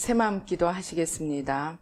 새마음 기도하시겠습니다.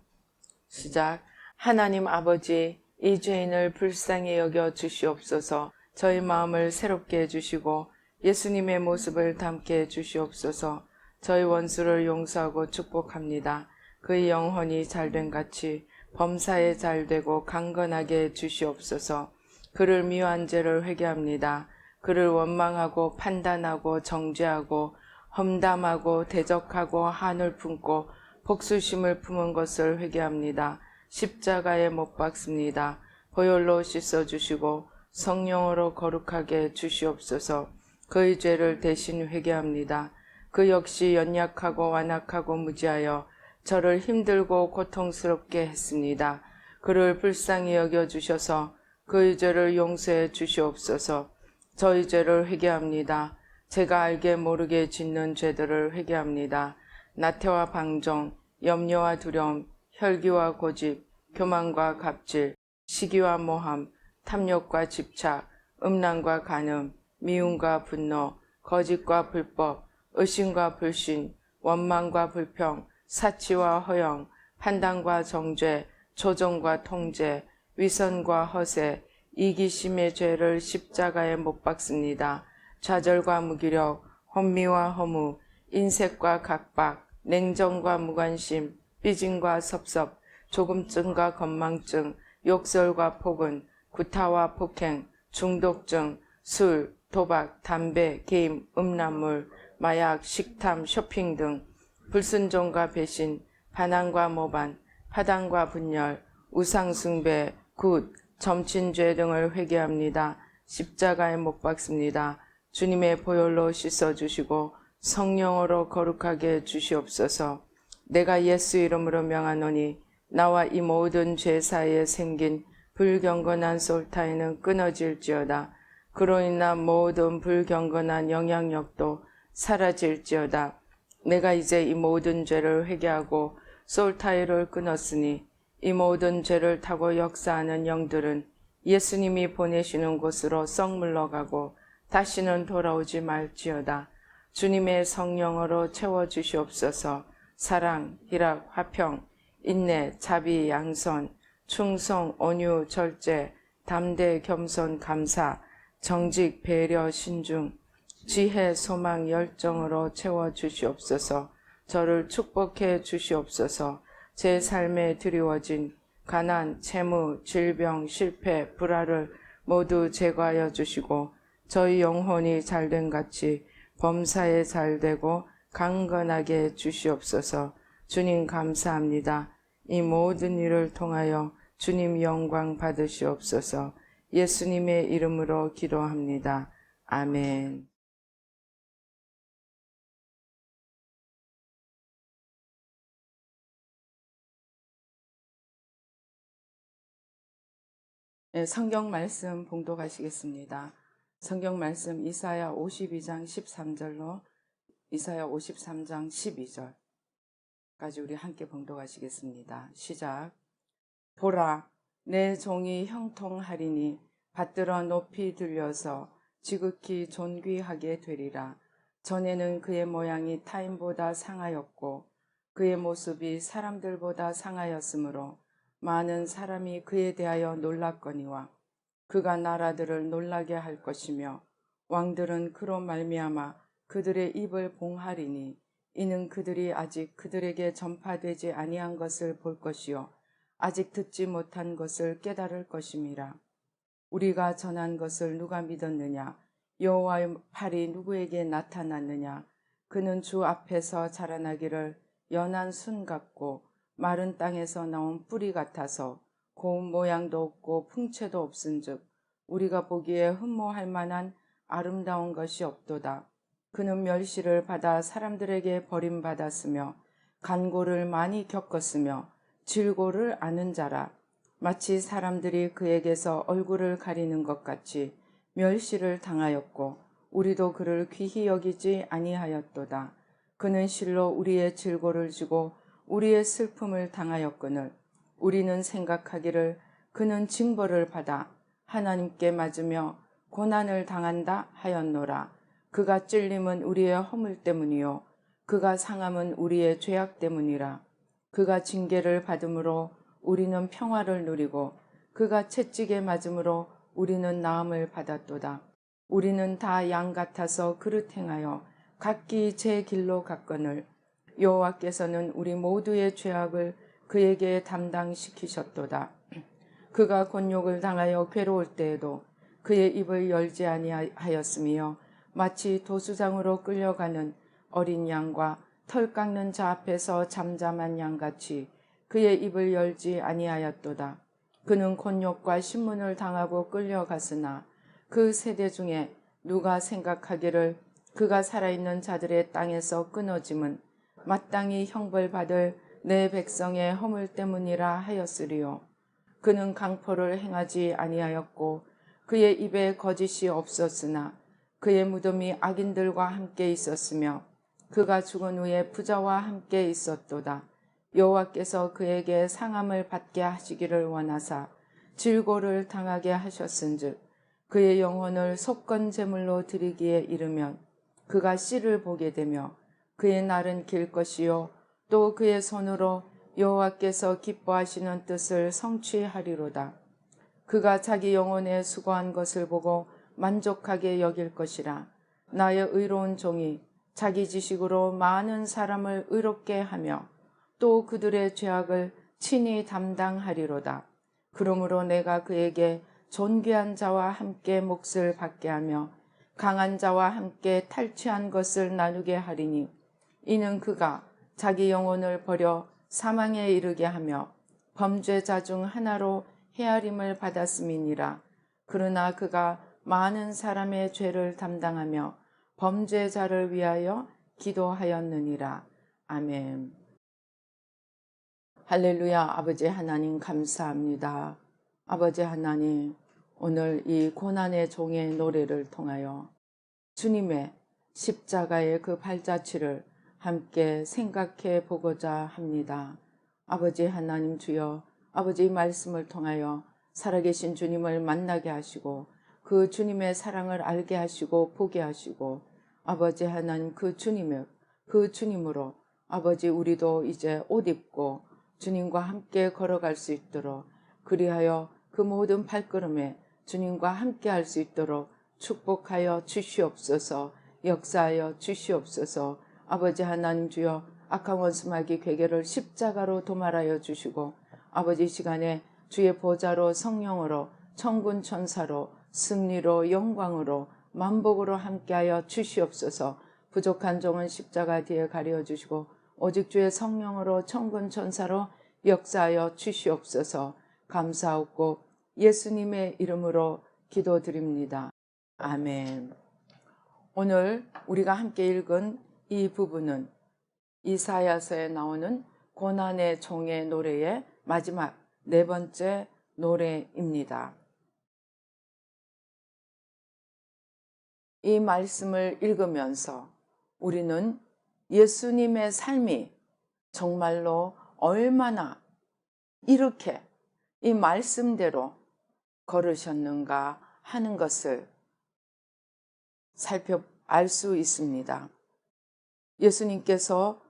시작. 하나님 아버지, 이 죄인을 불쌍히 여겨 주시옵소서. 저희 마음을 새롭게 해주시고 예수님의 모습을 담게 해주시옵소서. 저희 원수를 용서하고 축복합니다. 그의 영혼이 잘된 같이 범사에 잘되고 강건하게 해주시옵소서. 그를 미워한 죄를 회개합니다. 그를 원망하고 판단하고 정죄하고 험담하고 대적하고 한을 품고 복수심을 품은 것을 회개합니다. 십자가에 못 박습니다. 보혈로 씻어주시고 성령으로 거룩하게 주시옵소서. 그의 죄를 대신 회개합니다. 그 역시 연약하고 완악하고 무지하여 저를 힘들고 고통스럽게 했습니다. 그를 불쌍히 여겨주셔서 그의 죄를 용서해 주시옵소서. 저희 죄를 회개합니다. 제가 알게 모르게 짓는 죄들을 회개합니다. 나태와 방종, 염려와 두려움, 혈기와 고집, 교만과 갑질, 시기와 모함, 탐욕과 집착, 음란과 간음, 미움과 분노, 거짓과 불법, 의심과 불신, 원망과 불평, 사치와 허영, 판단과 정죄, 조종과 통제, 위선과 허세, 이기심의 죄를 십자가에 못 박습니다. 좌절과 무기력, 혼미와 허무, 인색과 각박, 냉정과 무관심, 삐짐과 섭섭, 조금증과 건망증, 욕설과 폭언, 구타와 폭행, 중독증, 술, 도박, 담배, 게임, 음란물, 마약, 식탐, 쇼핑 등 불순종과 배신, 반항과 모반, 파당과 분열, 우상숭배, 굿, 점친죄 등을 회개합니다. 십자가에 못 박습니다. 주님의 보혈로 씻어주시고 성령으로 거룩하게 주시옵소서. 내가 예수 이름으로 명하노니 나와 이 모든 죄 사이에 생긴 불경건한 솔타이는 끊어질지어다. 그로 인한 모든 불경건한 영향력도 사라질지어다. 내가 이제 이 모든 죄를 회개하고 솔타이를 끊었으니 이 모든 죄를 타고 역사하는 영들은 예수님이 보내시는 곳으로 썩 물러가고 다시는 돌아오지 말지어다. 주님의 성령으로 채워주시옵소서. 사랑, 희락, 화평, 인내, 자비, 양선, 충성, 온유, 절제, 담대, 겸손, 감사, 정직, 배려, 신중, 지혜, 소망, 열정으로 채워주시옵소서. 저를 축복해 주시옵소서. 제 삶에 드리워진 가난, 채무, 질병, 실패, 불화를 모두 제거하여 주시고 저희 영혼이 잘된 같이 범사에 잘되고 강건하게 주시옵소서. 주님 감사합니다. 이 모든 일을 통하여 주님 영광 받으시옵소서. 예수님의 이름으로 기도합니다. 아멘. 네, 성경 말씀 봉독하시겠습니다. 성경 말씀 이사야 52장 13절로 이사야 53장 12절까지 우리 함께 봉독하시겠습니다. 시작. 보라, 내 종이 형통하리니 받들어 높이 들려서 지극히 존귀하게 되리라. 전에는 그의 모양이 타인보다 상하였고 그의 모습이 사람들보다 상하였으므로 많은 사람이 그에 대하여 놀랐거니와 그가 나라들을 놀라게 할 것이며 왕들은 그로 말미암아 그들의 입을 봉하리니 이는 그들이 아직 그들에게 전파되지 아니한 것을 볼 것이요 아직 듣지 못한 것을 깨달을 것임이라. 우리가 전한 것을 누가 믿었느냐? 여호와의 팔이 누구에게 나타났느냐? 그는 주 앞에서 자라나기를 연한 순 같고 마른 땅에서 나온 뿌리 같아서 고운 모양도 없고 풍채도 없은즉 우리가 보기에 흠모할 만한 아름다운 것이 없도다. 그는 멸시를 받아 사람들에게 버림받았으며 간고를 많이 겪었으며 질고를 아는 자라. 마치 사람들이 그에게서 얼굴을 가리는 것 같이 멸시를 당하였고 우리도 그를 귀히 여기지 아니하였도다. 그는 실로 우리의 질고를 지고 우리의 슬픔을 당하였거늘 우리는 생각하기를 그는 징벌을 받아 하나님께 맞으며 고난을 당한다 하였노라. 그가 찔림은 우리의 허물 때문이요 그가 상함은 우리의 죄악 때문이라. 그가 징계를 받음으로 우리는 평화를 누리고 그가 채찍에 맞음으로 우리는 나음을 받았도다. 우리는 다 양 같아서 그릇 행하여 각기 제 길로 갔거늘 여호와께서는 우리 모두의 죄악을 그에게 담당시키셨도다. 그가 곤욕을 당하여 괴로울 때에도 그의 입을 열지 아니하였으며 마치 도수장으로 끌려가는 어린 양과 털 깎는 자 앞에서 잠잠한 양같이 그의 입을 열지 아니하였도다. 그는 곤욕과 신문을 당하고 끌려갔으나 그 세대 중에 누가 생각하기를 그가 살아있는 자들의 땅에서 끊어짐은 마땅히 형벌받을 내 백성의 허물 때문이라 하였으리요. 그는 강포를 행하지 아니하였고 그의 입에 거짓이 없었으나 그의 무덤이 악인들과 함께 있었으며 그가 죽은 후에 부자와 함께 있었도다. 여호와께서 그에게 상함을 받게 하시기를 원하사 질고를 당하게 하셨은즉 그의 영혼을 속건 제물로 드리기에 이르면 그가 씨를 보게 되며 그의 날은 길 것이요 또 그의 손으로 여호와께서 기뻐하시는 뜻을 성취하리로다. 그가 자기 영혼에 수고한 것을 보고 만족하게 여길 것이라. 나의 의로운 종이 자기 지식으로 많은 사람을 의롭게 하며 또 그들의 죄악을 친히 담당하리로다. 그러므로 내가 그에게 존귀한 자와 함께 몫을 받게 하며 강한 자와 함께 탈취한 것을 나누게 하리니 이는 그가 자기 영혼을 버려 사망에 이르게 하며 범죄자 중 하나로 헤아림을 받았음이니라. 그러나 그가 많은 사람의 죄를 담당하며 범죄자를 위하여 기도하였느니라. 아멘. 할렐루야. 아버지 하나님 감사합니다. 아버지 하나님, 오늘 이 고난의 종의 노래를 통하여 주님의 십자가의 그 발자취를 함께 생각해 보고자 합니다. 아버지 하나님 주여, 아버지 말씀을 통하여 살아계신 주님을 만나게 하시고 그 주님의 사랑을 알게 하시고 보게 하시고 아버지 하나님 그 주님으로 아버지 우리도 이제 옷 입고 주님과 함께 걸어갈 수 있도록 그리하여 그 모든 발걸음에 주님과 함께 할 수 있도록 축복하여 주시옵소서. 역사하여 주시옵소서. 아버지 하나님 주여, 악한 원수마귀 괴계를 십자가로 도말하여 주시고 아버지 시간에 주의 보좌로 성령으로 천군 천사로 승리로 영광으로 만복으로 함께하여 주시옵소서. 부족한 종은 십자가 뒤에 가려 주시고 오직 주의 성령으로 천군 천사로 역사하여 주시옵소서. 감사하고 예수님의 이름으로 기도드립니다. 아멘. 오늘 우리가 함께 읽은 이 부분은 이사야서에 나오는 고난의 종의 노래의 마지막 네 번째 노래입니다. 이 말씀을 읽으면서 우리는 예수님의 삶이 정말로 얼마나 이렇게 이 말씀대로 걸으셨는가 하는 것을 알 수 있습니다. 예수님께서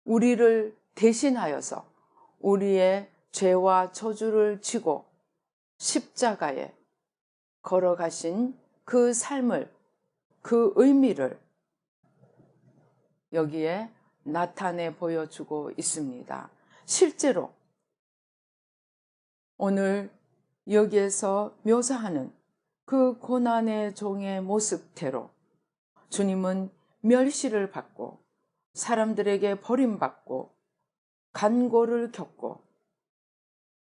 우리를 대신하여서 우리의 죄와 저주를 지고 십자가에 걸어가신 그 삶을, 그 의미를 여기에 나타내 보여주고 있습니다. 실제로 오늘 여기에서 묘사하는 그 고난의 종의 모습대로 주님은 멸시를 받고 사람들에게 버림받고 간고를 겪고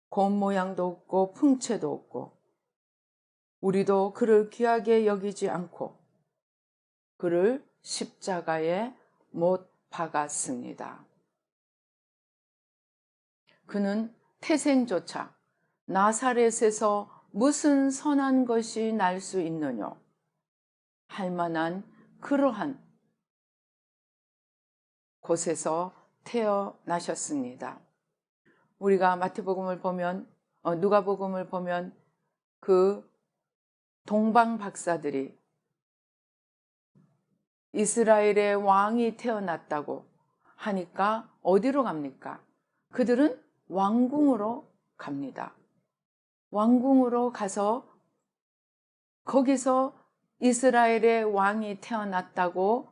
곰 모양도 없고 풍채도 없고 우리도 그를 귀하게 여기지 않고 그를 십자가에 못 박았습니다. 그는 태생조차 나사렛에서 무슨 선한 것이 날 수 있느냐 할 만한 그러한 곳에서 태어나셨습니다. 우리가 마태복음을 보면 누가복음을 보면 그 동방 박사들이 이스라엘의 왕이 태어났다고 하니까 어디로 갑니까? 그들은 왕궁으로 갑니다. 왕궁으로 가서 거기서 이스라엘의 왕이 태어났다고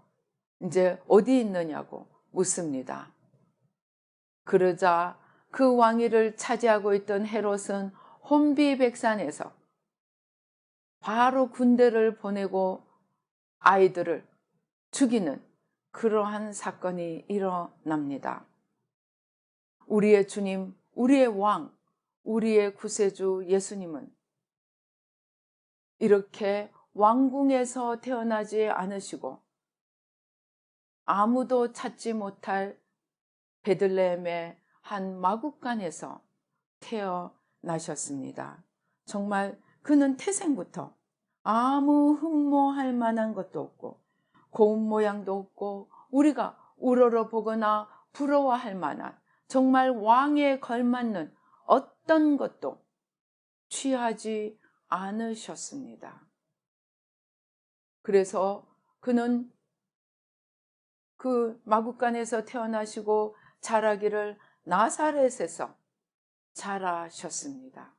이제 어디 있느냐고 묻습니다. 그러자 그 왕위를 차지하고 있던 헤롯은 혼비백산에서 바로 군대를 보내고 아이들을 죽이는 그러한 사건이 일어납니다. 우리의 주님, 우리의 왕, 우리의 구세주 예수님은 이렇게 왕궁에서 태어나지 않으시고 아무도 찾지 못할 베들레헴의 한 마구간에서 태어나셨습니다. 정말 그는 태생부터 아무 흠모할 만한 것도 없고 고운 모양도 없고 우리가 우러러보거나 부러워할 만한 정말 왕에 걸맞는 어떤 것도 취하지 않으셨습니다. 그래서 그는 그 마구간에서 태어나시고 자라기를 나사렛에서 자라셨습니다.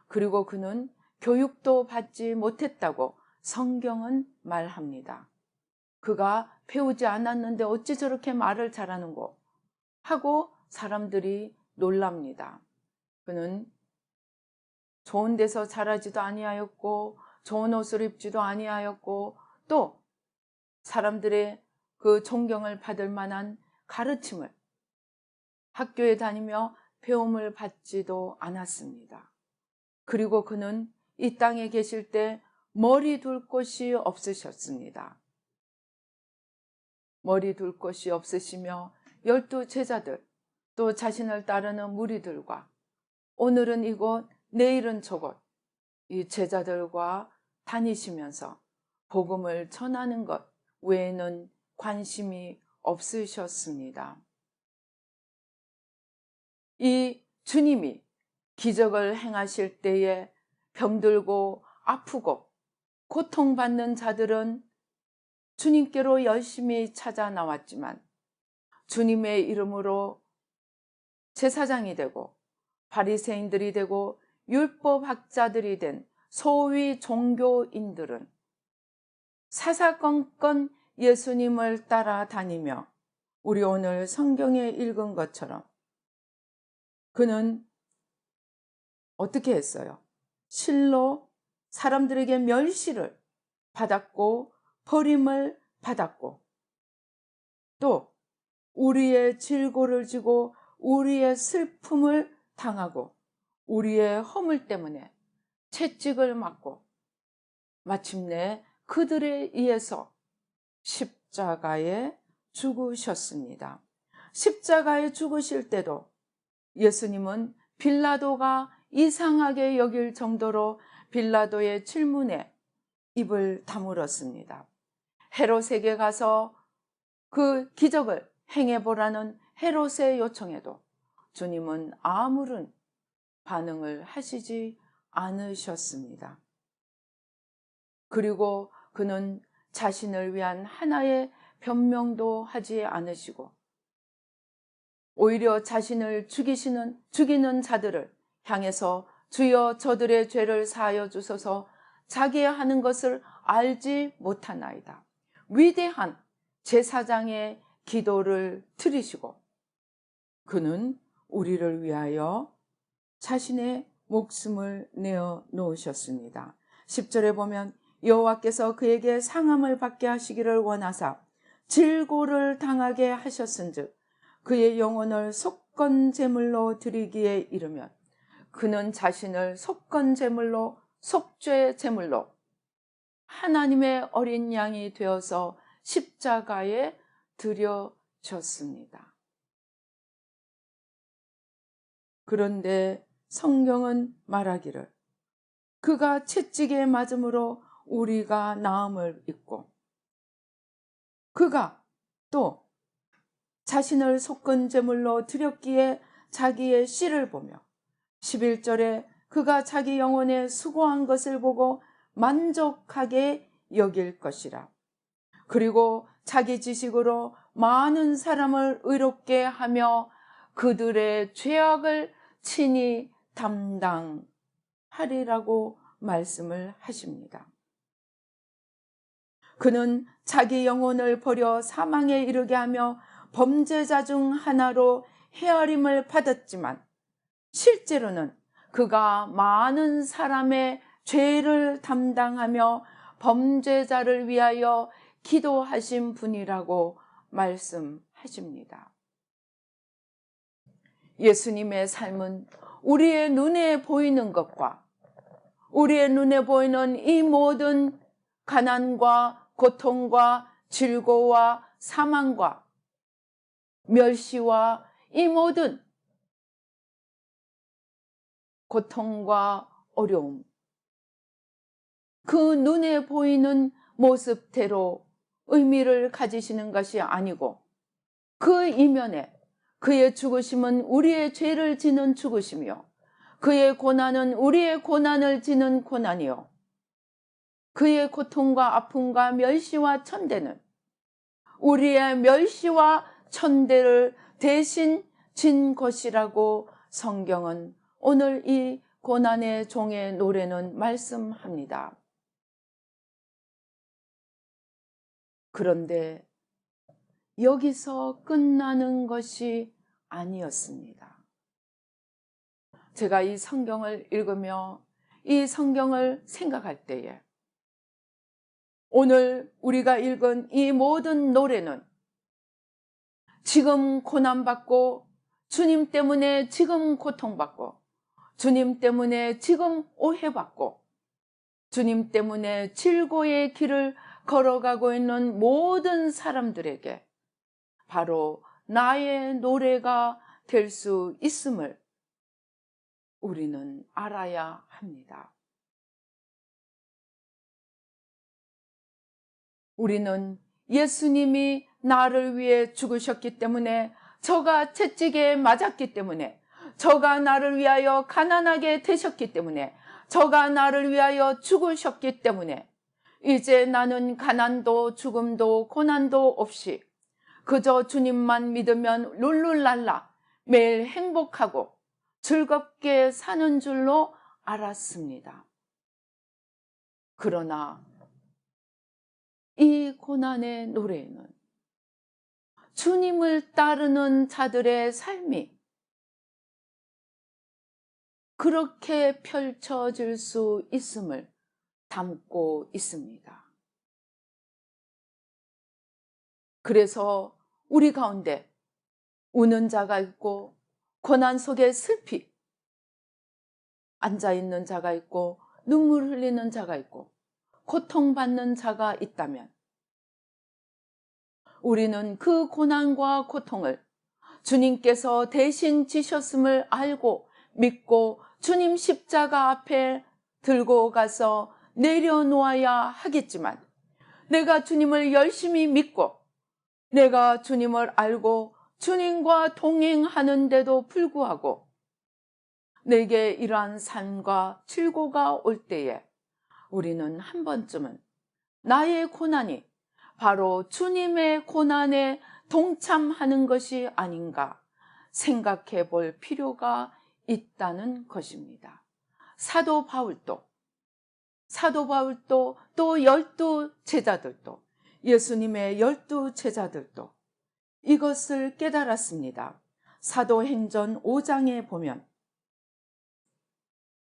그리고 그는 교육도 받지 못했다고 성경은 말합니다. 그가 배우지 않았는데 어찌 저렇게 말을 잘하는고 하고 사람들이 놀랍니다. 그는 좋은 데서 자라지도 아니하였고 좋은 옷을 입지도 아니하였고 또 사람들의 그 존경을 받을 만한 가르침을 학교에 다니며 배움을 받지도 않았습니다. 그리고 그는 이 땅에 계실 때 머리 둘 곳이 없으셨습니다. 머리 둘 곳이 없으시며 12 제자들 또 자신을 따르는 무리들과 오늘은 이곳 내일은 저곳 이 제자들과 다니시면서 복음을 전하는 것 외에는 관심이 없으셨습니다. 이 주님이 기적을 행하실 때에 병들고 아프고 고통받는 자들은 주님께로 열심히 찾아 나왔지만 주님의 이름으로 제사장이 되고 바리새인들이 되고 율법학자들이 된 소위 종교인들은 사사건건 예수님을 따라다니며 우리 오늘 성경에 읽은 것처럼 그는 어떻게 했어요? 실로 사람들에게 멸시를 받았고 버림을 받았고 또 우리의 질고를 지고 우리의 슬픔을 당하고 우리의 허물 때문에 채찍을 맞고 마침내 그들에 의해서 십자가에 죽으셨습니다. 십자가에 죽으실 때도 예수님은 빌라도가 이상하게 여길 정도로 빌라도의 질문에 입을 다물었습니다. 헤롯에게 가서 그 기적을 행해보라는 헤롯의 요청에도 주님은 아무런 반응을 하시지 않으셨습니다. 그리고 그는 자신을 위한 하나의 변명도 하지 않으시고 오히려 자신을 죽이는 자들을 향해서 주여 저들의 죄를 사하여 주소서 자기의 하는 것을 알지 못하나이다. 위대한 제사장의 기도를 들으시고 그는 우리를 위하여 자신의 목숨을 내어 놓으셨습니다. 10절에 보면 여호와께서 그에게 상함을 받게 하시기를 원하사 질고를 당하게 하셨은즉 그의 영혼을 속건제물로 드리기에 이르면 그는 자신을 속건제물로 속죄제물로 하나님의 어린 양이 되어서 십자가에 드려졌습니다. 그런데 성경은 말하기를 그가 채찍에 맞음으로 우리가 나음을 입고 그가 또 자신을 속건제물로 드렸기에 자기의 씨를 보며 11절에 그가 자기 영혼에 수고한 것을 보고 만족하게 여길 것이라. 그리고 자기 지식으로 많은 사람을 의롭게 하며 그들의 죄악을 친히 담당하리라고 말씀을 하십니다. 그는 자기 영혼을 버려 사망에 이르게 하며 범죄자 중 하나로 헤아림을 받았지만 실제로는 그가 많은 사람의 죄를 담당하며 범죄자를 위하여 기도하신 분이라고 말씀하십니다. 예수님의 삶은 우리의 눈에 보이는 것과 우리의 눈에 보이는 이 모든 가난과 고통과 질고와 사망과 멸시와 이 모든 고통과 어려움, 그 눈에 보이는 모습대로 의미를 가지시는 것이 아니고 그 이면에 그의 죽으심은 우리의 죄를 지는 죽으심이요, 그의 고난은 우리의 고난을 지는 고난이요, 그의 고통과 아픔과 멸시와 천대는 우리의 멸시와 천대를 대신 진 것이라고 성경은 오늘 이 고난의 종의 노래는 말씀합니다. 그런데 여기서 끝나는 것이 아니었습니다. 제가 이 성경을 읽으며 이 성경을 생각할 때에 오늘 우리가 읽은 이 모든 노래는 지금 고난받고 주님 때문에 지금 고통받고 주님 때문에 지금 오해받고 주님 때문에 질고의 길을 걸어가고 있는 모든 사람들에게 바로 나의 노래가 될 수 있음을 우리는 알아야 합니다. 우리는 예수님이 나를 위해 죽으셨기 때문에, 저가 채찍에 맞았기 때문에, 저가 나를 위하여 가난하게 되셨기 때문에, 저가 나를 위하여 죽으셨기 때문에 이제 나는 가난도 죽음도 고난도 없이 그저 주님만 믿으면 룰룰랄라 매일 행복하고 즐겁게 사는 줄로 알았습니다. 그러나 이 고난의 노래에는 주님을 따르는 자들의 삶이 그렇게 펼쳐질 수 있음을 담고 있습니다. 그래서 우리 가운데 우는 자가 있고 고난 속에 슬피 앉아있는 자가 있고 눈물 흘리는 자가 있고 고통받는 자가 있다면 우리는 그 고난과 고통을 주님께서 대신 지셨음을 알고 믿고 주님 십자가 앞에 들고 가서 내려놓아야 하겠지만, 내가 주님을 열심히 믿고 내가 주님을 알고 주님과 동행하는데도 불구하고 내게 이러한 삶과 질고가 올 때에 우리는 한 번쯤은 나의 고난이 바로 주님의 고난에 동참하는 것이 아닌가 생각해 볼 필요가 있다는 것입니다. 사도 바울도 또 12 제자들도, 예수님의 12 제자들도 이것을 깨달았습니다. 사도행전 5장에 보면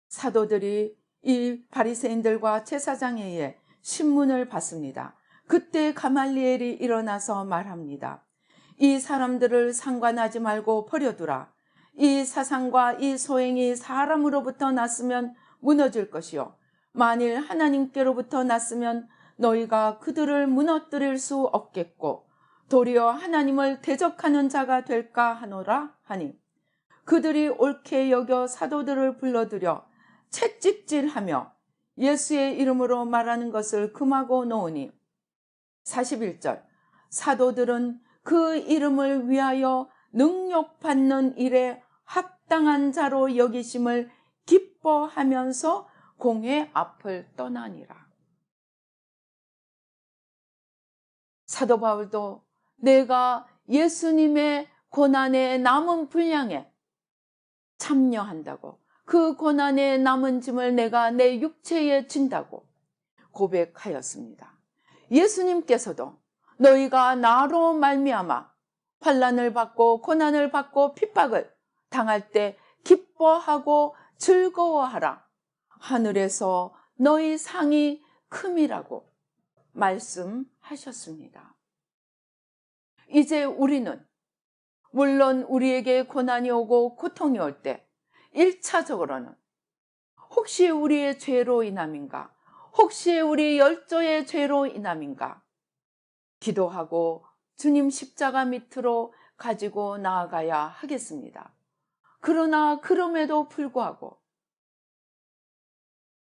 사도들이 이 바리새인들과 제사장에 의해 신문을 받습니다. 그때 가말리엘이 일어나서 말합니다. 이 사람들을 상관하지 말고 버려두라. 이 사상과 이 소행이 사람으로부터 났으면 무너질 것이요, 만일 하나님께로부터 났으면 너희가 그들을 무너뜨릴 수 없겠고 도리어 하나님을 대적하는 자가 될까 하노라 하니, 그들이 옳게 여겨 사도들을 불러들여 채찍질하며 예수의 이름으로 말하는 것을 금하고 놓으니, 41절, 사도들은 그 이름을 위하여 능욕받는 일에 합당한 자로 여기심을 기뻐하면서 공회 앞을 떠나니라. 사도 바울도 내가 예수님의 고난의 남은 분량에 참여한다고, 그 고난의 남은 짐을 내가 내 육체에 진다고 고백하였습니다. 예수님께서도 너희가 나로 말미암아 환난을 받고 고난을 받고 핍박을 당할 때 기뻐하고 즐거워하라. 하늘에서 너희 상이 큼이라고 말씀하셨습니다. 이제 우리는 물론 우리에게 고난이 오고 고통이 올 때 1차적으로는 혹시 우리의 죄로 인함인가? 혹시 우리 열조의 죄로 인함인가? 기도하고 주님 십자가 밑으로 가지고 나아가야 하겠습니다. 그러나 그럼에도 불구하고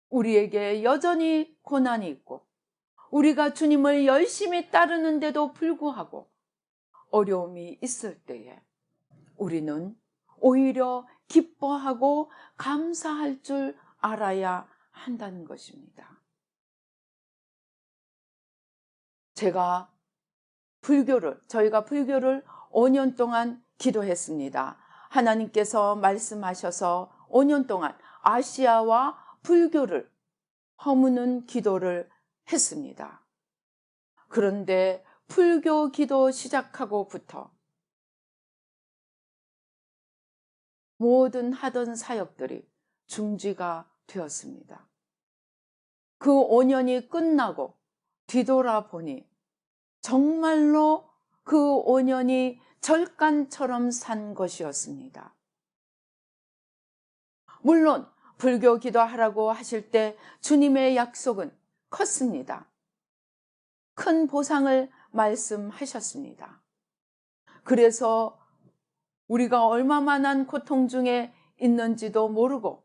우리에게 여전히 고난이 있고 우리가 주님을 열심히 따르는데도 불구하고 어려움이 있을 때에 우리는 오히려 기뻐하고 감사할 줄 알아야 한다는 것입니다. 저희가 불교를 5년 동안 기도했습니다. 하나님께서 말씀하셔서 5년 동안 아시아와 불교를 허무는 기도를 했습니다. 그런데 불교 기도 시작하고부터 모든 하던 사역들이 중지가 되었습니다. 그 5년이 끝나고 뒤돌아보니 정말로 그 5년이 절간처럼 산 것이었습니다. 물론 불교 기도하라고 하실 때 주님의 약속은 컸습니다. 큰 보상을 말씀하셨습니다. 그래서 우리가 얼마만한 고통 중에 있는지도 모르고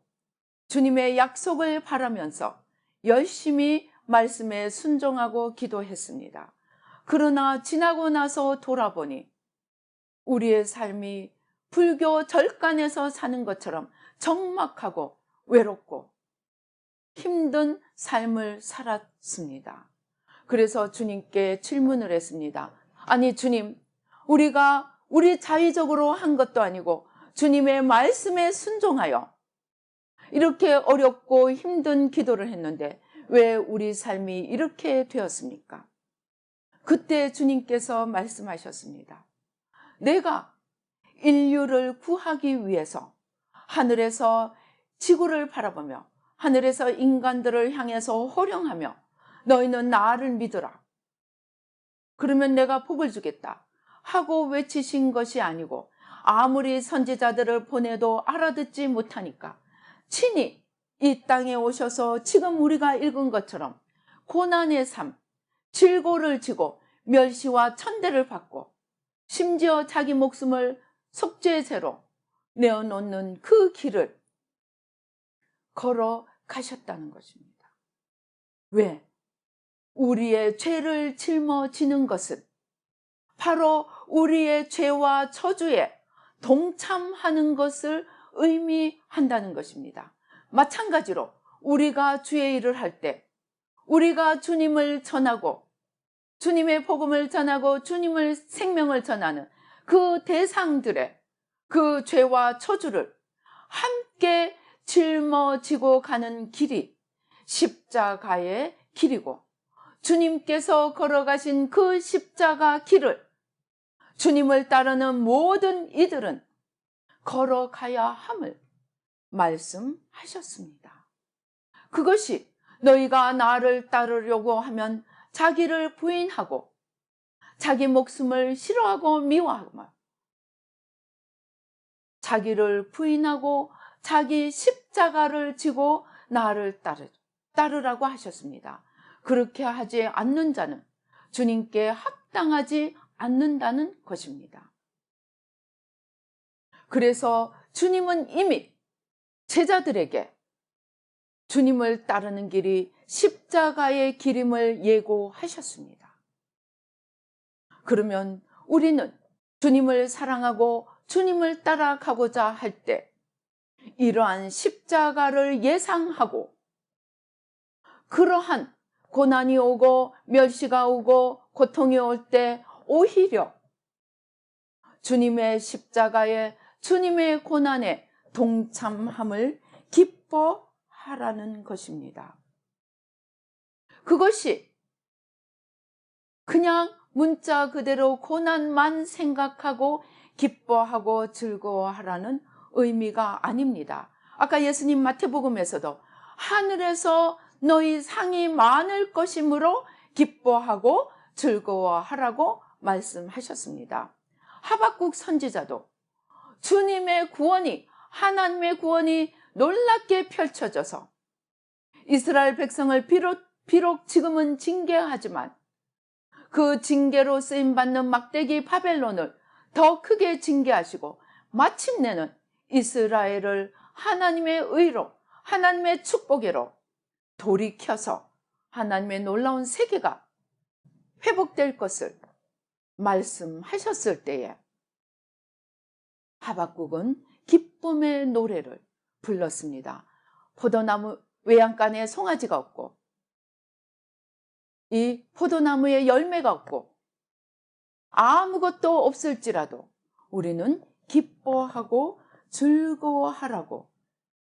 주님의 약속을 바라면서 열심히 말씀에 순종하고 기도했습니다. 그러나 지나고 나서 돌아보니 우리의 삶이 불교 절간에서 사는 것처럼 적막하고 외롭고 힘든 삶을 살았습니다. 그래서 주님께 질문을 했습니다. 아니 주님, 우리가 우리 자의적으로 한 것도 아니고 주님의 말씀에 순종하여 이렇게 어렵고 힘든 기도를 했는데 왜 우리 삶이 이렇게 되었습니까? 그때 주님께서 말씀하셨습니다. 내가 인류를 구하기 위해서 하늘에서 지구를 바라보며 하늘에서 인간들을 향해서 호령하며 너희는 나를 믿으라. 그러면 내가 복을 주겠다 하고 외치신 것이 아니고 아무리 선지자들을 보내도 알아듣지 못하니까 친히 이 땅에 오셔서 지금 우리가 읽은 것처럼 고난의 삶, 질고를 지고 멸시와 천대를 받고 심지어 자기 목숨을 속죄제로 내어놓는 그 길을 걸어가셨다는 것입니다. 왜? 우리의 죄를 짊어지는 것은 바로 우리의 죄와 저주에 동참하는 것을 의미한다는 것입니다. 마찬가지로 우리가 주의 일을 할 때 우리가 주님을 전하고 주님의 복음을 전하고 주님의 생명을 전하는 그 대상들의 그 죄와 저주를 함께 짊어지고 가는 길이 십자가의 길이고 주님께서 걸어가신 그 십자가 길을 주님을 따르는 모든 이들은 걸어가야 함을 말씀하셨습니다. 그것이 너희가 나를 따르려고 하면 자기를 부인하고 자기 목숨을 싫어하고 미워하고 자기를 부인하고 자기 십자가를 지고 나를 따르라고 하셨습니다. 그렇게 하지 않는 자는 주님께 합당하지 않는다는 것입니다. 그래서 주님은 이미 제자들에게 주님을 따르는 길이 십자가의 길임을 예고하셨습니다. 그러면 우리는 주님을 사랑하고 주님을 따라가고자 할 때 이러한 십자가를 예상하고 그러한 고난이 오고 멸시가 오고 고통이 올 때 오히려 주님의 십자가에, 주님의 고난에 동참함을 기뻐하라는 것입니다. 그것이 그냥 문자 그대로 고난만 생각하고 기뻐하고 즐거워하라는 의미가 아닙니다. 아까 예수님 마태복음에서도 하늘에서 너희 상이 많을 것이므로 기뻐하고 즐거워하라고 말씀하셨습니다. 하박국 선지자도 주님의 구원이, 하나님의 구원이 놀랍게 펼쳐져서 이스라엘 백성을 비록 지금은 징계하지만 그 징계로 쓰임받는 막대기 바벨론을 더 크게 징계하시고 마침내는 이스라엘을 하나님의 의로, 하나님의 축복으로 돌이켜서 하나님의 놀라운 세계가 회복될 것을 말씀하셨을 때에 하박국은 기쁨의 노래를 불렀습니다. 포도나무 외양간에 송아지가 없고 이 포도나무에 열매가 없고 아무것도 없을지라도 우리는 기뻐하고 즐거워하라고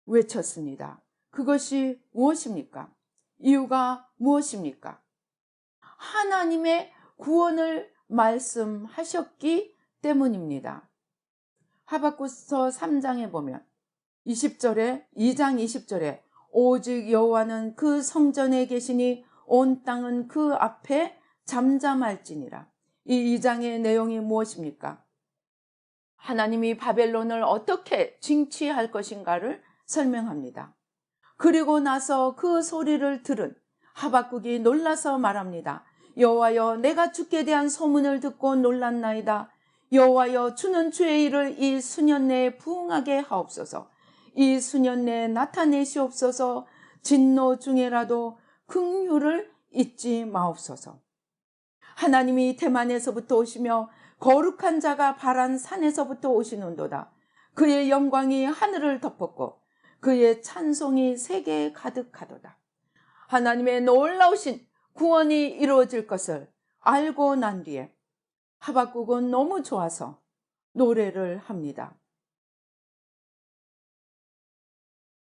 외쳤습니다. 그것이 무엇입니까? 이유가 무엇입니까? 하나님의 구원을 말씀하셨기 때문입니다. 하박국서 3장에 보면 2장 20절에 오직 여호와는 그 성전에 계시니 온 땅은 그 앞에 잠잠할지니라. 이 2장의 내용이 무엇입니까? 하나님이 바벨론을 어떻게 징치할 것인가를 설명합니다. 그리고 나서 그 소리를 들은 하박국이 놀라서 말합니다. 여호와여, 내가 주께 대한 소문을 듣고 놀랐나이다. 여호와여, 주는 주의 일을 이 수년 내에 부응하게 하옵소서. 이 수년 내에 나타내시옵소서. 진노 중에라도 긍휼을 잊지 마옵소서. 하나님이 대만에서부터 오시며 거룩한 자가 바란 산에서부터 오시는도다. 그의 영광이 하늘을 덮었고 그의 찬송이 세계에 가득하도다. 하나님의 놀라우신 구원이 이루어질 것을 알고 난 뒤에 하박국은 너무 좋아서 노래를 합니다.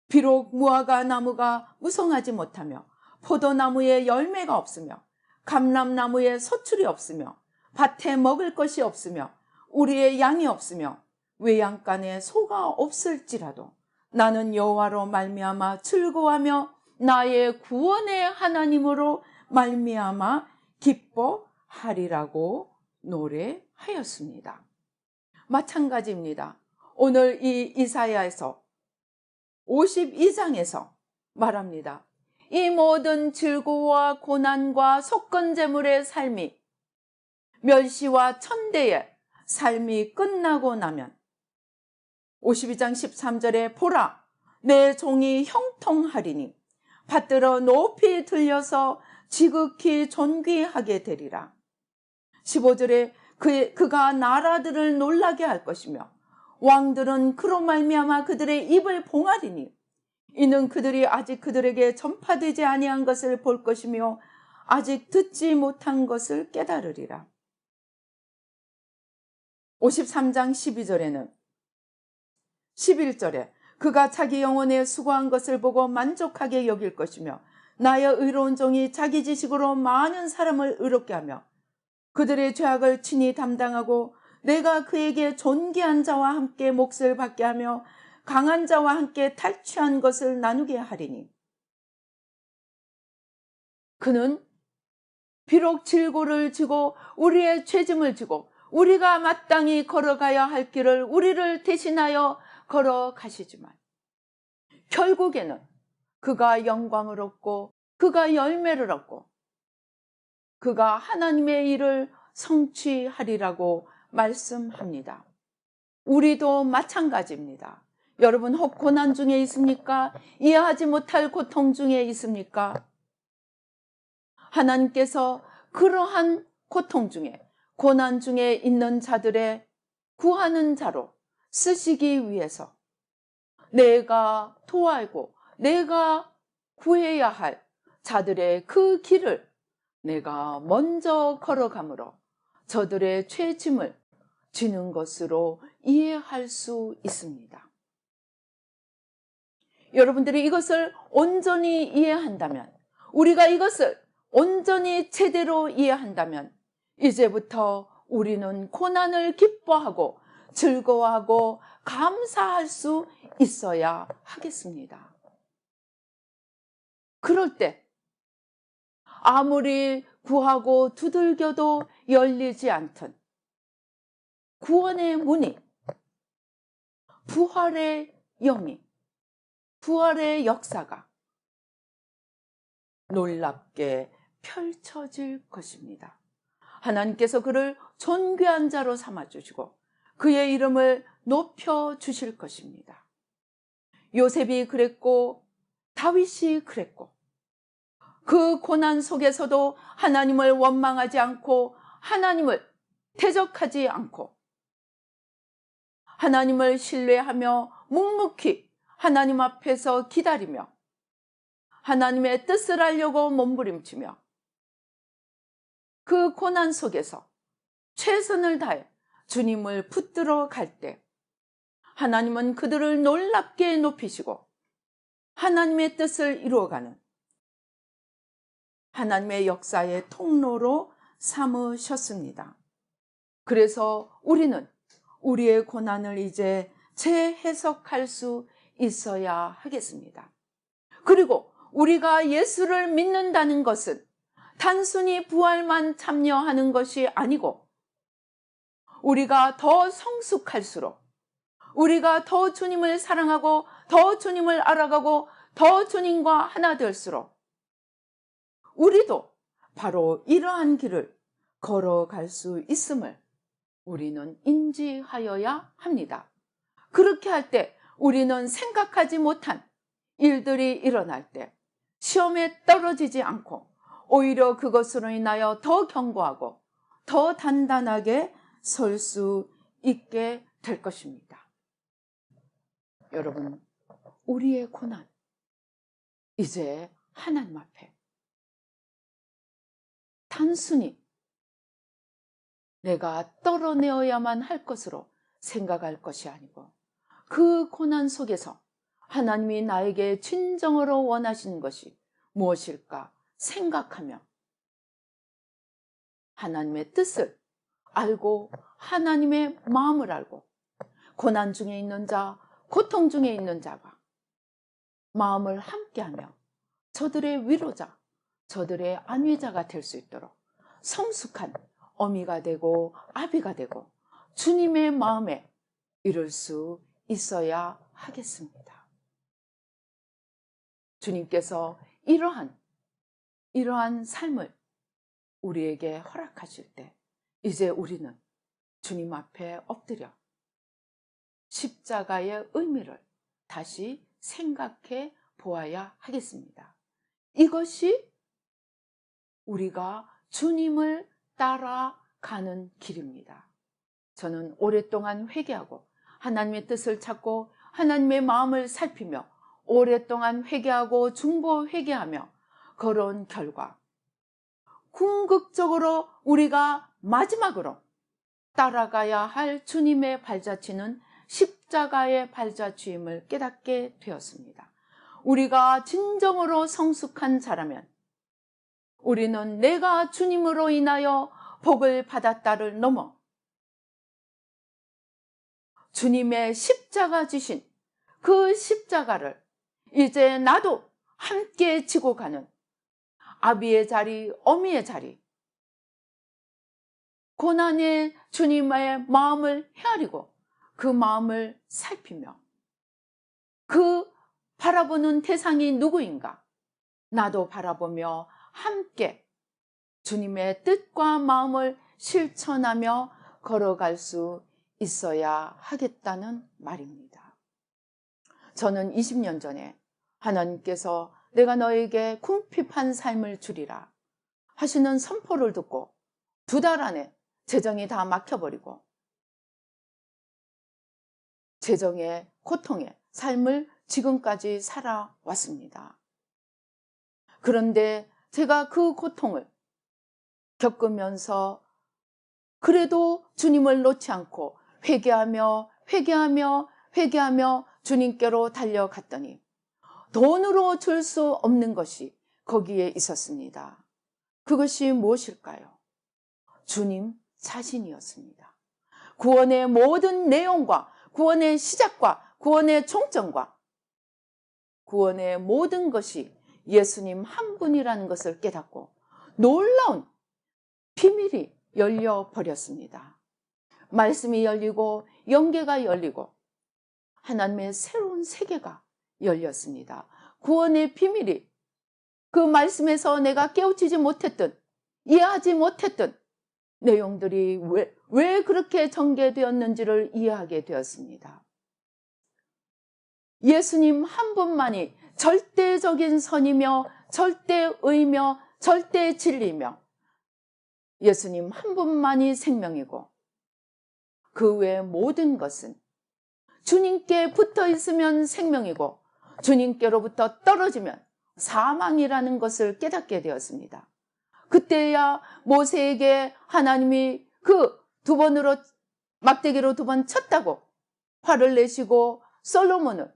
비록 무화과 나무가 무성하지 못하며 포도나무에 열매가 없으며 감람나무에 소출이 없으며 밭에 먹을 것이 없으며 우리의 양이 없으며 외양간에 소가 없을지라도 나는 여호와로 말미암아 즐거워하며 나의 구원의 하나님으로 말미암아 기뻐하리라고 노래하였습니다. 마찬가지입니다. 오늘 이 이사야에서 52장에서 말합니다. 이 모든 즐거움과 고난과 속건제물의 삶이 멸시와 천대의 삶이 끝나고 나면 52장 13절에 보라, 내 종이 형통하리니 받들어 높이 들려서 지극히 존귀하게 되리라. 15절에 그가 나라들을 놀라게 할 것이며 왕들은 그로 말미암아 그들의 입을 봉하리니 이는 그들이 아직 그들에게 전파되지 아니한 것을 볼 것이며 아직 듣지 못한 것을 깨달으리라. 53장 12절에는 11절에 그가 자기 영혼에 수고한 것을 보고 만족하게 여길 것이며 나의 의로운 종이 자기 지식으로 많은 사람을 의롭게 하며 그들의 죄악을 친히 담당하고 내가 그에게 존귀한 자와 함께 몫을 받게 하며 강한 자와 함께 탈취한 것을 나누게 하리니 그는 비록 질고를 지고 우리의 죄짐을 지고 우리가 마땅히 걸어가야 할 길을 우리를 대신하여 걸어가시지만 결국에는 그가 영광을 얻고 그가 열매를 얻고 그가 하나님의 일을 성취하리라고 말씀합니다. 우리도 마찬가지입니다. 여러분 혹 고난 중에 있습니까? 이해하지 못할 고통 중에 있습니까? 하나님께서 그러한 고통 중에 고난 중에 있는 자들의 구하는 자로 쓰시기 위해서 내가 도와고 내가 구해야 할 자들의 그 길을 내가 먼저 걸어가므로 저들의 죄짐을 지는 것으로 이해할 수 있습니다. 여러분들이 이것을 온전히 이해한다면, 우리가 이것을 온전히 제대로 이해한다면 이제부터 우리는 고난을 기뻐하고 즐거워하고 감사할 수 있어야 하겠습니다. 그럴 때 아무리 구하고 두들겨도 열리지 않던 구원의 문이, 부활의 영이, 부활의 역사가 놀랍게 펼쳐질 것입니다. 하나님께서 그를 존귀한 자로 삼아주시고 그의 이름을 높여주실 것입니다. 요셉이 그랬고 다윗이 그랬고, 그 고난 속에서도 하나님을 원망하지 않고 하나님을 대적하지 않고 하나님을 신뢰하며 묵묵히 하나님 앞에서 기다리며 하나님의 뜻을 알려고 몸부림치며 그 고난 속에서 최선을 다해 주님을 붙들어 갈 때 하나님은 그들을 놀랍게 높이시고 하나님의 뜻을 이루어가는 하나님의 역사의 통로로 삼으셨습니다. 그래서 우리는 우리의 고난을 이제 재해석할 수 있어야 하겠습니다. 그리고 우리가 예수를 믿는다는 것은 단순히 부활만 참여하는 것이 아니고 우리가 더 성숙할수록, 우리가 더 주님을 사랑하고 더 주님을 알아가고 더 주님과 하나 될수록 우리도 바로 이러한 길을 걸어갈 수 있음을 우리는 인지하여야 합니다. 그렇게 할 때 우리는 생각하지 못한 일들이 일어날 때 시험에 떨어지지 않고 오히려 그것으로 인하여 더 견고하고 더 단단하게 설 수 있게 될 것입니다. 여러분, 우리의 고난 이제 하나님 앞에 단순히 내가 떨어내어야만 할 것으로 생각할 것이 아니고 그 고난 속에서 하나님이 나에게 진정으로 원하시는 것이 무엇일까 생각하며 하나님의 뜻을 알고 하나님의 마음을 알고 고난 중에 있는 자, 고통 중에 있는 자가 마음을 함께하며 저들의 위로자, 저들의 안위자가 될 수 있도록 성숙한 어미가 되고 아비가 되고 주님의 마음에 이룰 수 있어야 하겠습니다. 주님께서 이러한 삶을 우리에게 허락하실 때 이제 우리는 주님 앞에 엎드려 십자가의 의미를 다시 생각해 보아야 하겠습니다. 이것이 우리가 주님을 따라가는 길입니다. 저는 오랫동안 회개하고 하나님의 뜻을 찾고 하나님의 마음을 살피며 오랫동안 회개하고 중보 회개하며 걸어온 결과 궁극적으로 우리가 마지막으로 따라가야 할 주님의 발자취는 십자가의 발자취임을 깨닫게 되었습니다. 우리가 진정으로 성숙한 자라면 우리는 내가 주님으로 인하여 복을 받았다를 넘어 주님의 십자가 지신 그 십자가를 이제 나도 함께 지고 가는 아비의 자리, 어미의 자리, 고난의 주님의 마음을 헤아리고 그 마음을 살피며 그 바라보는 대상이 누구인가 나도 바라보며 함께 주님의 뜻과 마음을 실천하며 걸어갈 수 있어야 하겠다는 말입니다. 저는 20년 전에 하나님께서 내가 너에게 궁핍한 삶을 주리라 하시는 선포를 듣고 2달 안에 재정이 다 막혀버리고 재정의 고통의 삶을 지금까지 살아왔습니다. 그런데 제가 그 고통을 겪으면서 그래도 주님을 놓지 않고 회개하며 주님께로 달려갔더니 돈으로 줄 수 없는 것이 거기에 있었습니다. 그것이 무엇일까요? 주님 자신이었습니다. 구원의 모든 내용과 구원의 시작과 구원의 종점과 구원의 모든 것이 예수님 한 분이라는 것을 깨닫고 놀라운 비밀이 열려버렸습니다. 말씀이 열리고 영계가 열리고 하나님의 새로운 세계가 열렸습니다. 구원의 비밀이 그 말씀에서 내가 깨우치지 못했던, 이해하지 못했던 내용들이 왜 그렇게 전개되었는지를 이해하게 되었습니다. 예수님 한 분만이 절대적인 선이며 절대의며 절대 진리며 예수님 한 분만이 생명이고 그 외 모든 것은 주님께 붙어 있으면 생명이고 주님께로부터 떨어지면 사망이라는 것을 깨닫게 되었습니다. 그때야 모세에게 하나님이 그 두 번으로 막대기로 2번 쳤다고 화를 내시고 솔로몬을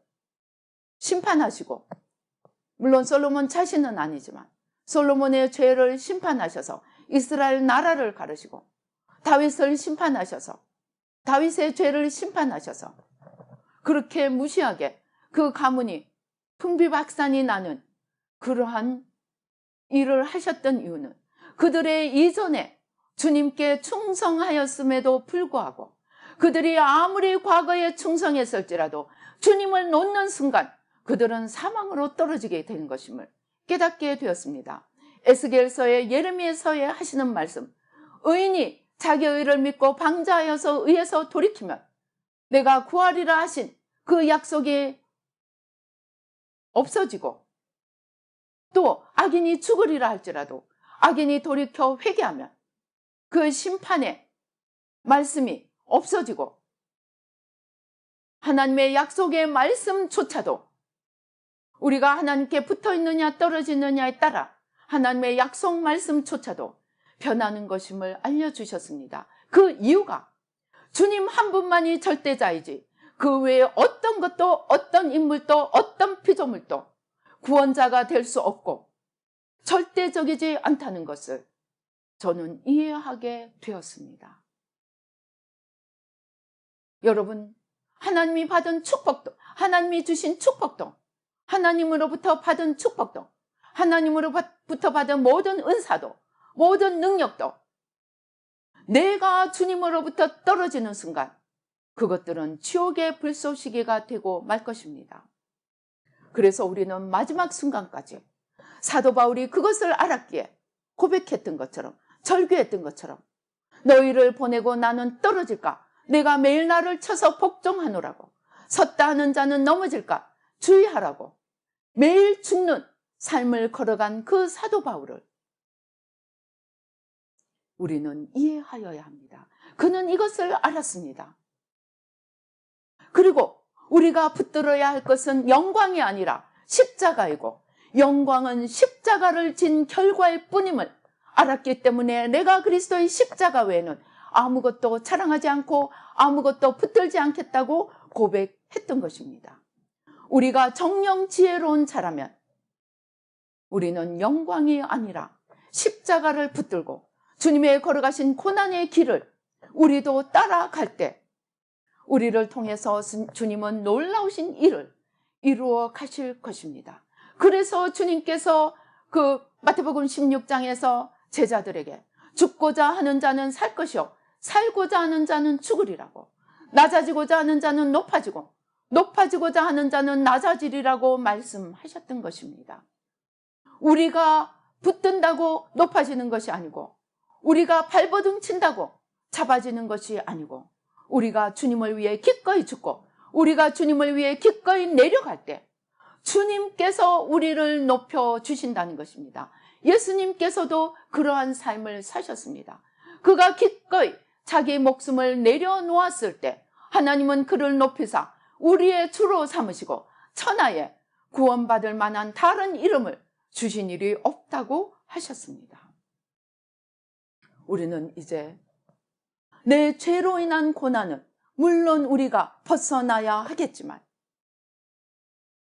심판하시고, 물론 솔로몬 자신은 아니지만 솔로몬의 죄를 심판하셔서 이스라엘 나라를 가르시고 다윗을 심판하셔서 다윗의 죄를 심판하셔서 그렇게 무시하게 그 가문이 풍비박산이 나는 그러한 일을 하셨던 이유는 그들의 이전에 주님께 충성하였음에도 불구하고 그들이 아무리 과거에 충성했을지라도 주님을 놓는 순간 그들은 사망으로 떨어지게 된 것임을 깨닫게 되었습니다. 에스겔서에 예레미야서에 하시는 말씀, 의인이 자기 의를 믿고 방자하여서 의에서 돌이키면 내가 구하리라 하신 그 약속이 없어지고 또 악인이 죽으리라 할지라도 악인이 돌이켜 회개하면 그 심판의 말씀이 없어지고 하나님의 약속의 말씀조차도 우리가 하나님께 붙어 있느냐 떨어지느냐에 따라 하나님의 약속 말씀조차도 변하는 것임을 알려주셨습니다. 그 이유가 주님 한 분만이 절대자이지 그 외에 어떤 것도 어떤 인물도 어떤 피조물도 구원자가 될 수 없고 절대적이지 않다는 것을 저는 이해하게 되었습니다. 여러분, 하나님이 받은 축복도, 하나님이 주신 축복도, 하나님으로부터 받은 축복도, 하나님으로부터 받은 모든 은사도, 모든 능력도 내가 주님으로부터 떨어지는 순간 그것들은 지옥의 불쏘시개가 되고 말 것입니다. 그래서 우리는 마지막 순간까지 사도 바울이 그것을 알았기에 고백했던 것처럼, 절규했던 것처럼 너희를 보내고 나는 떨어질까? 내가 매일 나를 쳐서 복종하노라고. 섰다 하는 자는 넘어질까? 주의하라고. 매일 죽는 삶을 걸어간 그 사도 바울을 우리는 이해하여야 합니다. 그는 이것을 알았습니다. 그리고 우리가 붙들어야 할 것은 영광이 아니라 십자가이고 영광은 십자가를 진 결과일 뿐임을 알았기 때문에 내가 그리스도의 십자가 외에는 아무것도 자랑하지 않고 아무것도 붙들지 않겠다고 고백했던 것입니다. 우리가 정령 지혜로운 자라면 우리는 영광이 아니라 십자가를 붙들고 주님의 걸어가신 고난의 길을 우리도 따라갈 때 우리를 통해서 주님은 놀라우신 일을 이루어 가실 것입니다. 그래서 주님께서 그 마태복음 16장에서 제자들에게 죽고자 하는 자는 살 것이요 살고자 하는 자는 죽으리라고, 낮아지고자 하는 자는 높아지고 높아지고자 하는 자는 낮아지리라고 말씀하셨던 것입니다. 우리가 붙든다고 높아지는 것이 아니고 우리가 발버둥 친다고 잡아지는 것이 아니고 우리가 주님을 위해 기꺼이 죽고 우리가 주님을 위해 기꺼이 내려갈 때 주님께서 우리를 높여주신다는 것입니다. 예수님께서도 그러한 삶을 사셨습니다. 그가 기꺼이 자기 목숨을 내려놓았을 때 하나님은 그를 높이사 우리의 주로 삼으시고 천하에 구원받을 만한 다른 이름을 주신 일이 없다고 하셨습니다. 우리는 이제 내 죄로 인한 고난은 물론 우리가 벗어나야 하겠지만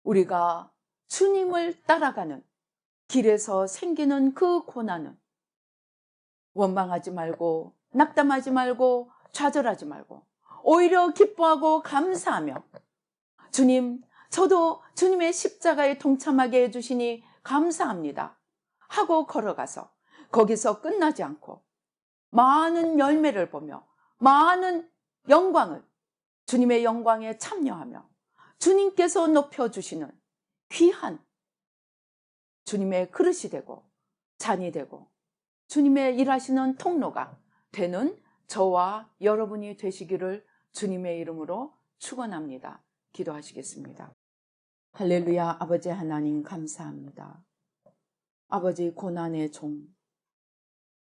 우리가 주님을 따라가는 길에서 생기는 그 고난은 원망하지 말고 낙담하지 말고 좌절하지 말고 오히려 기뻐하고 감사하며 주님, 저도 주님의 십자가에 동참하게 해주시니 감사합니다 하고 걸어가서 거기서 끝나지 않고 많은 열매를 보며 많은 영광을 주님의 영광에 참여하며 주님께서 높여주시는 귀한 주님의 그릇이 되고 잔이 되고 주님의 일하시는 통로가 되는 저와 여러분이 되시기를 주님의 이름으로 축원합니다. 기도하시겠습니다. 할렐루야. 아버지 하나님 감사합니다. 아버지 고난의 종,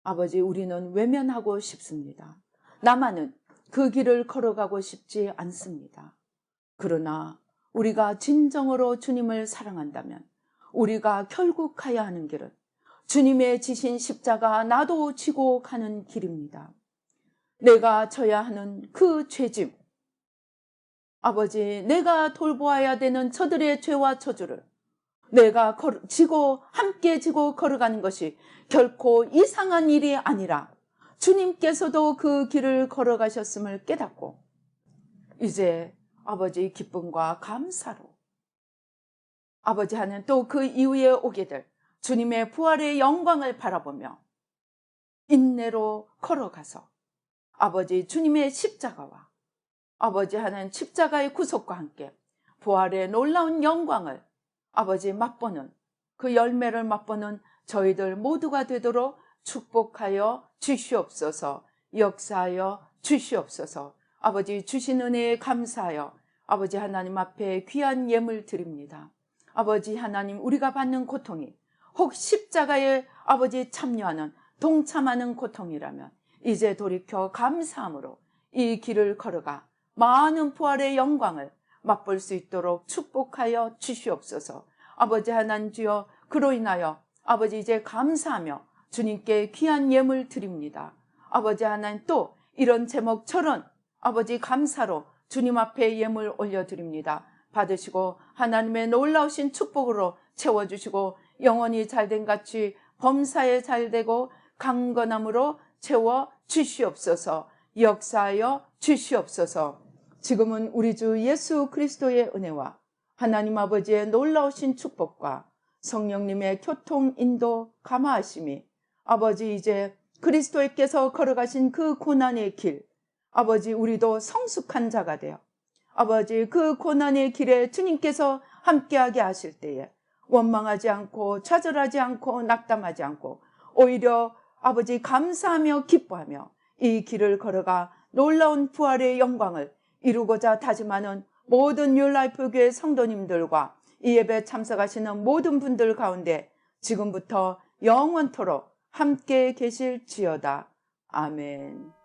아버지 우리는 외면하고 싶습니다. 나만은 그 길을 걸어가고 싶지 않습니다. 그러나 우리가 진정으로 주님을 사랑한다면 우리가 결국 가야 하는 길은 주님의 지신 십자가 나도 지고 가는 길입니다. 내가 져야 하는 그 죄짐, 아버지 내가 돌보아야 되는 저들의 죄와 저주를 내가 함께 지고 걸어가는 것이 결코 이상한 일이 아니라 주님께서도 그 길을 걸어가셨음을 깨닫고 이제 아버지 기쁨과 감사로 아버지 하는 또 그 이후에 오게 될 주님의 부활의 영광을 바라보며 인내로 걸어가서 아버지 주님의 십자가와 아버지 하는 십자가의 구속과 함께 부활의 놀라운 영광을 아버지 맛보는 그 열매를 맛보는 저희들 모두가 되도록 축복하여 주시옵소서. 역사하여 주시옵소서. 아버지 주신 은혜에 감사하여 아버지 하나님 앞에 귀한 예물 드립니다. 아버지 하나님 우리가 받는 고통이 혹 십자가에 아버지 참여하는 동참하는 고통이라면 이제 돌이켜 감사함으로 이 길을 걸어가 많은 부활의 영광을 맛볼 수 있도록 축복하여 주시옵소서. 아버지 하나님 주여 그로 인하여 아버지 이제 감사하며 주님께 귀한 예물 드립니다. 아버지 하나님 또 이런 제목처럼 아버지 감사로 주님 앞에 예물 올려드립니다. 받으시고 하나님의 놀라우신 축복으로 채워주시고 영원히 잘된 같이 범사에 잘되고 강건함으로 채워 주시옵소서. 역사하여 주시옵소서. 지금은 우리 주 예수 그리스도의 은혜와 하나님 아버지의 놀라우신 축복과 성령님의 교통 인도 감화하심이 아버지 이제 그리스도께서 걸어가신 그 고난의 길 아버지 우리도 성숙한 자가 되어 아버지 그 고난의 길에 주님께서 함께하게 하실 때에 원망하지 않고 좌절하지 않고 낙담하지 않고 오히려 아버지 감사하며 기뻐하며 이 길을 걸어가 놀라운 부활의 영광을 이루고자 다짐하는 모든 뉴라이프 교회 성도님들과 이 예배 참석하시는 모든 분들 가운데 지금부터 영원토록 함께 계실지어다. 아멘.